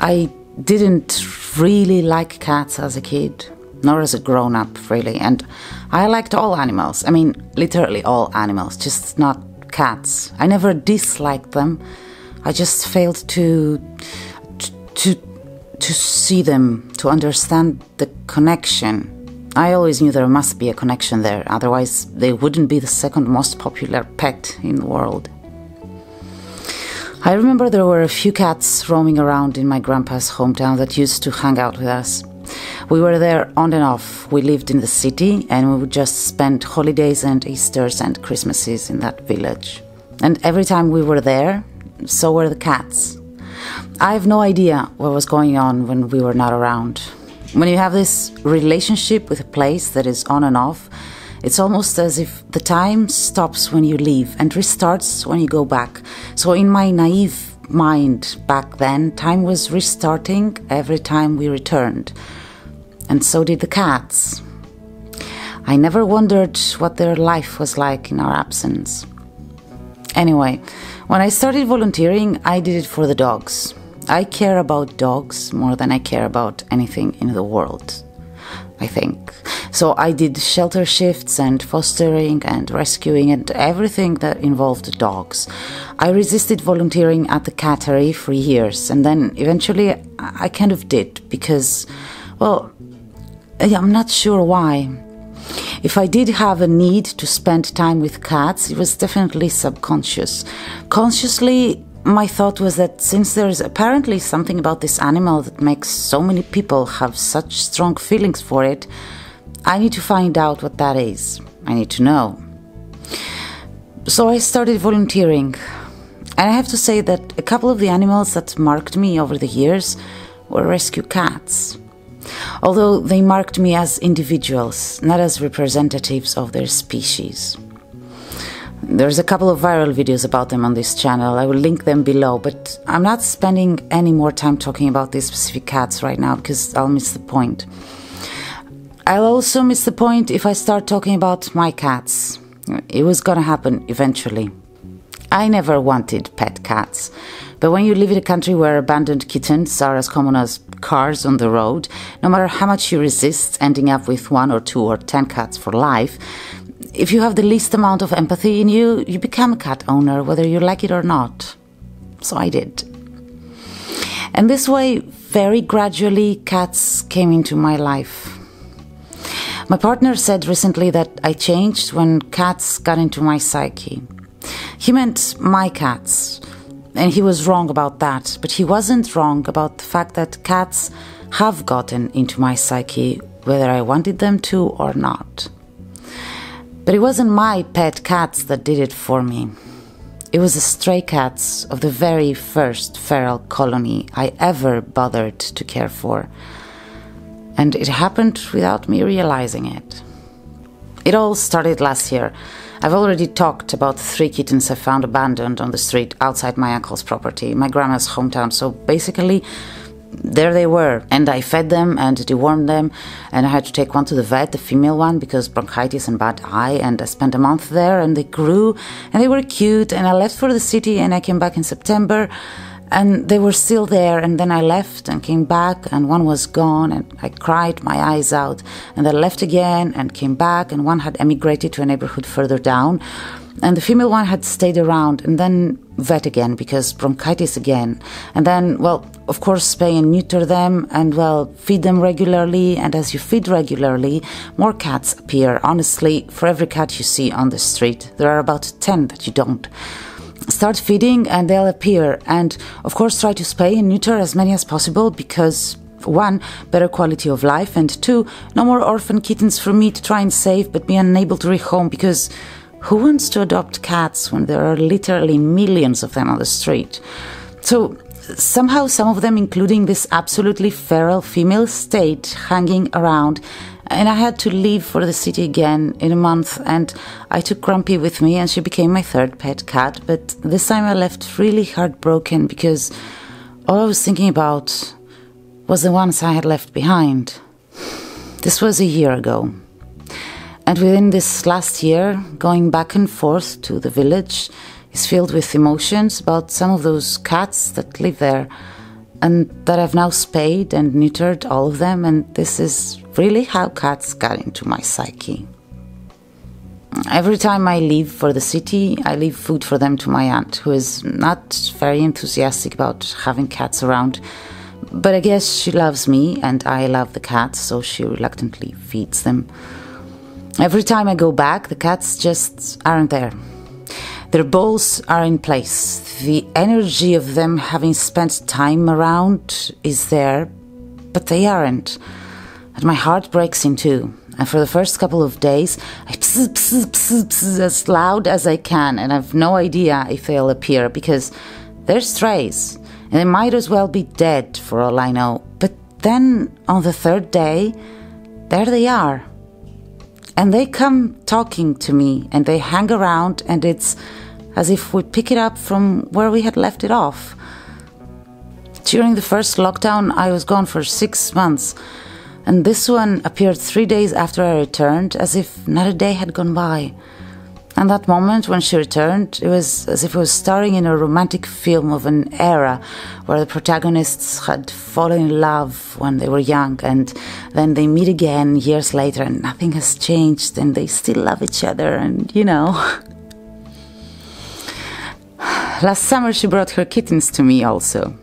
I didn't really like cats as a kid, nor as a grown-up, really. And I liked all animals. I mean, literally all animals, just not cats. I never disliked them. I just failed to see them, to understand the connection. I always knew there must be a connection there, otherwise they wouldn't be the second most popular pet in the world. I remember there were a few cats roaming around in my grandpa's hometown that used to hang out with us. We were there on and off. We lived in the city and we would just spend holidays and Easters and Christmases in that village. And every time we were there, so were the cats. I have no idea what was going on when we were not around. When you have this relationship with a place that is on and off, it's almost as if the time stops when you leave and restarts when you go back. So in my naive mind back then, time was restarting every time we returned. And so did the cats. I never wondered what their life was like in our absence. Anyway, when I started volunteering, I did it for the dogs. I care about dogs more than I care about anything in the world, I think. So I did shelter shifts and fostering and rescuing and everything that involved dogs. I resisted volunteering at the cattery for years, and then eventually I kind of did because, well, I'm not sure why. If I did have a need to spend time with cats, it was definitely subconscious. Consciously, my thought was that since there is apparently something about this animal that makes so many people have such strong feelings for it, I need to find out what that is. I need to know. So I started volunteering. And I have to say that a couple of the animals that marked me over the years were rescue cats. Although they marked me as individuals, not as representatives of their species. There's a couple of viral videos about them on this channel. I will link them below, but I'm not spending any more time talking about these specific cats right now because I'll miss the point. I'll also miss the point if I start talking about my cats. It was gonna happen eventually. I never wanted pet cats, but when you live in a country where abandoned kittens are as common as cars on the road, no matter how much you resist ending up with 1 or 2 or 10 cats for life, if you have the least amount of empathy in you, you become a cat owner, whether you like it or not. So I did. And this way, very gradually, cats came into my life. My partner said recently that I changed when cats got into my psyche. He meant my cats, and he was wrong about that, but he wasn't wrong about the fact that cats have gotten into my psyche, whether I wanted them to or not. But it wasn't my pet cats that did it for me. It was the stray cats of the very first feral colony I ever bothered to care for. And it happened without me realizing it. It all started last year. I've already talked about the 3 kittens I found abandoned on the street outside my uncle's property, my grandma's hometown. So basically, there they were, and I fed them and dewormed them, and I had to take one to the vet, the female one, because bronchitis and bad eye, and I spent a month there, and they grew, and they were cute, and I left for the city, and I came back in September, and they were still there, and then I left and came back, and one was gone, and I cried my eyes out, and I left again and came back, and one had emigrated to a neighborhood further down, and the female one had stayed around, and then vet again because bronchitis again, and then, well, of course, spay and neuter them, and, well, feed them regularly, and as you feed regularly, more cats appear. Honestly, for every cat you see on the street, there are about 10 that you don't. Start feeding and they'll appear, and of course try to spay and neuter as many as possible because 1, better quality of life, and 2, no more orphan kittens for me to try and save but be unable to rehome, because who wants to adopt cats when there are literally millions of them on the street? So somehow some of them, including this absolutely feral female, stayed hanging around, and I had to leave for the city again in a month, and I took Grumpy with me, and she became my 3rd pet cat. But this time I left really heartbroken because all I was thinking about was the ones I had left behind. This was a year ago. And within this last year, going back and forth to the village is filled with emotions about some of those cats that live there. and that I've now spayed and neutered all of them, and this is really how cats got into my psyche. Every time I leave for the city, I leave food for them to my aunt, who is not very enthusiastic about having cats around, but I guess she loves me and I love the cats, so she reluctantly feeds them. Every time I go back, the cats just aren't there. Their bowls are in place. The energy of them having spent time around is there, but they aren't. And my heart breaks in two. And for the first couple of days, I pss, pss, pss, pss, as loud as I can, and I've no idea if they'll appear, because they're strays, and they might as well be dead for all I know. But then, on the third day, there they are. And they come talking to me, and they hang around, and it's as if we pick it up from where we had left it off. During the first lockdown, I was gone for 6 months, and this one appeared 3 days after I returned, as if not a day had gone by. And that moment when she returned, it was as if I was starring in a romantic film of an era where the protagonists had fallen in love when they were young, and then they meet again years later and nothing has changed and they still love each other, and you know. Last summer she brought her kittens to me also.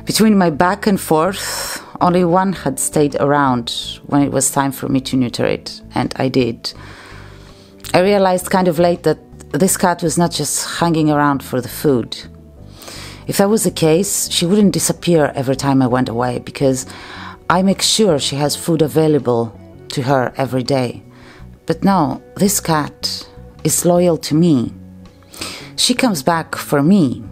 Between my back and forth, only one had stayed around when it was time for me to neuter it, and I did. I realized kind of late that this cat was not just hanging around for the food. If that was the case, she wouldn't disappear every time I went away, because I make sure she has food available to her every day. But no, this cat is loyal to me. She comes back for me.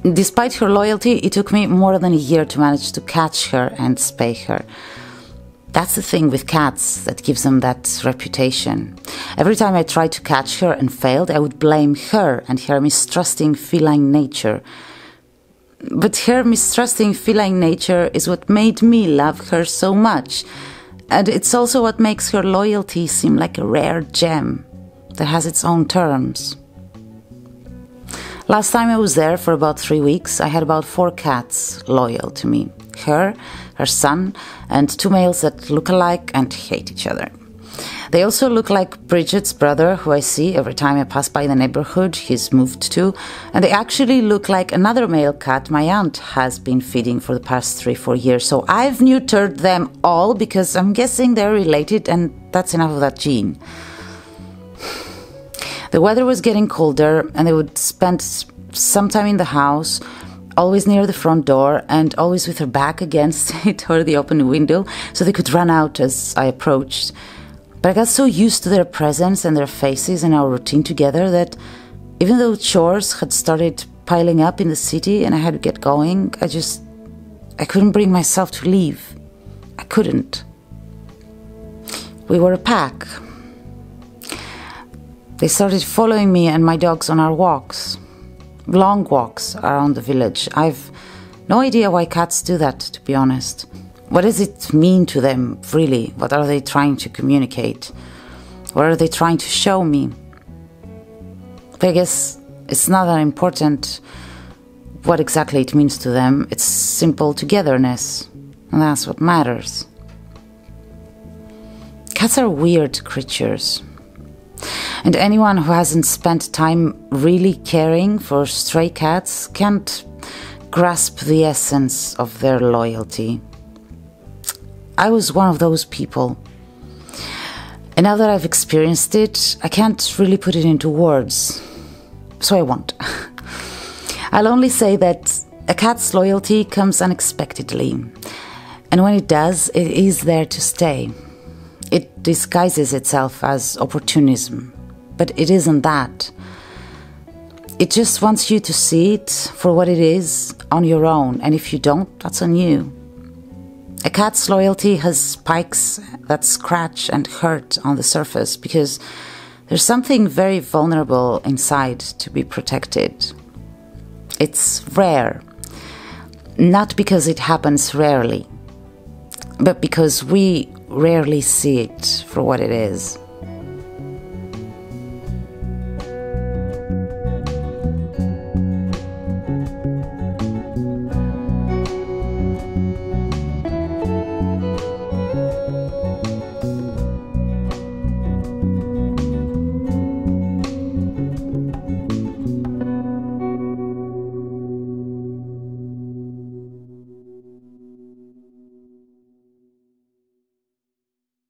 Despite her loyalty, it took me more than a year to manage to catch her and spay her. That's the thing with cats that gives them that reputation. Every time I tried to catch her and failed, I would blame her and her mistrusting feline nature. But her mistrusting feline nature is what made me love her so much. And it's also what makes her loyalty seem like a rare gem that has its own terms. Last time I was there for about 3 weeks, I had about 4 cats loyal to me. Her son, and 2 males that look alike and hate each other. They also look like Bridget's brother, who I see every time I pass by the neighborhood he's moved to, and they actually look like another male cat my aunt has been feeding for the past 3-4 years. So I've neutered them all because I'm guessing they're related, and that's enough of that gene. The weather was getting colder, and they would spend some time in the house, always near the front door and always with her back against it or the open window, so they could run out as I approached. But I got so used to their presence and their faces and our routine together that even though chores had started piling up in the city and I had to get going, I couldn't bring myself to leave. I couldn't. We were a pack. They started following me and my dogs on our walks. Long walks around the village. I've no idea why cats do that, to be honest. What does it mean to them, really? What are they trying to communicate? What are they trying to show me? But I guess it's not that important what exactly it means to them. It's simple togetherness, and that's what matters. Cats are weird creatures. And anyone who hasn't spent time really caring for stray cats can't grasp the essence of their loyalty. I was one of those people. And now that I've experienced it, I can't really put it into words. So I won't. I'll only say that a cat's loyalty comes unexpectedly. And when it does, it is there to stay. It disguises itself as opportunism. But it isn't that. It just wants you to see it for what it is on your own, and if you don't, that's on you. A cat's loyalty has spikes that scratch and hurt on the surface because there's something very vulnerable inside to be protected. It's rare, not because it happens rarely, but because we rarely see it for what it is.